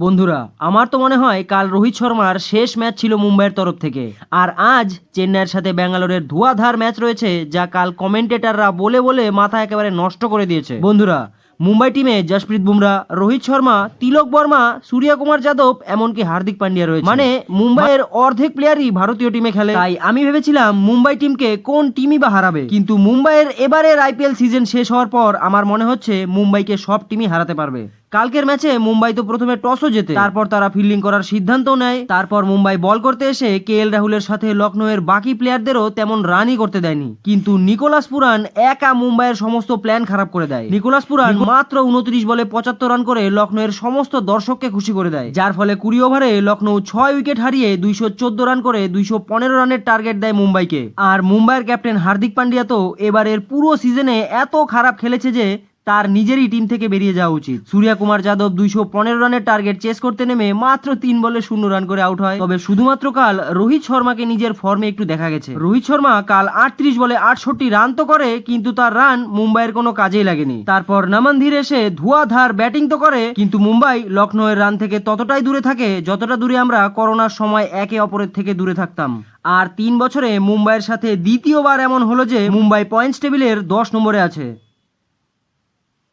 বন্ধুরা, আমার তো মনে হয় কাল রোহিত শর্মার শেষ ম্যাচ ছিল মুম্বাইয়ের তরফ থেকে। আর আজ চেন্নাইয়ের সাথে ব্যাঙ্গালোরের ধুয়াধার ম্যাচ রয়েছে, যা কাল কমেন্টেটররা বলে বলে মাথা একেবারে নষ্ট করে দিয়েছে। বন্ধুরা, মুম্বাই টিমে জসপ্রীত বুমরা, রোহিত শর্মা, তিলক বর্মা, সূর্যকুমার যাদব, এমনকি হার্দিক পান্ডিয়া রয়েছে। মানে মুম্বাইয়ের অর্ধেক প্লেয়ারই ভারতীয় টিমে খেলে। তাই আমি ভেবেছিলাম মুম্বাই টিমকে কোন টিমই বা হারাবে, কিন্তু মুম্বাইয়ের এবারের আইপিএল সিজন শেষ হওয়ার পর আমার মনে হচ্ছে মুম্বাইকে সব টিমই হারাতে পারবে। কালকের ম্যাচে মুম্বাই তো প্রথমে টসও জেতে, তারপর তারা ফিল্ডিং করার সিদ্ধান্ত নেয়। তারপর মুম্বাই বল করতে এসে কেএল রাহুলের সাথে লখনৌয়ের বাকি প্লেয়ারদেরও তেমন রানই করতে দেয়নি, কিন্তু নিকোলাস পুরান একা মুম্বাইয়ের সমস্ত প্ল্যান খারাপ করে দেয়। নিকোলাস পুরান মাত্র 29 বলে 75 রান করে লখনৌয়ের সমস্ত দর্শককে খুশি করে দেয়, যার ফলে 20 ওভারে লখনৌ 6 উইকেট হারিয়ে 214 রান করে 215 রানের টার্গেট দেয় মুম্বাইকে। আর মুম্বাইয়ের ক্যাপ্টেন হার্দিক পান্ডিয়া তো এবারের পুরো সিজনে এত খারাপ খেলেছে যে তার নিজেরই টিম থেকে বেরিয়ে যাওয়া উচিত। সূর্যকুমার যাদব 215 রানের টার্গেট চেস করতে নেমে মাত্র 3 বলে 0 রান করে আউট হয়। তবে শুধুমাত্র কাল রোহিত শর্মাকে নিজের ফর্মে একটু দেখা গেছে। রোহিত শর্মা কাল 38 বলে 68 রান তো করে, কিন্তু তার রান মুম্বাইয়ের কোনো কাজেই লাগেনি। তারপর নামানধীর এসে ধুয়াধার ব্যাটিং তো করে, কিন্তু মুম্বাই লখনৌয়ের রান থেকে ততটাই দূরে থাকে যতটা দূরে আমরা করোনার সময় একে অপরের থেকে দূরে থাকতাম। আর 3 বছরে মুম্বাইয়ের সাথে দ্বিতীয়বার এমন হলো যে মুম্বাই পয়েন্টস টেবিলের 10 নম্বরে আছে।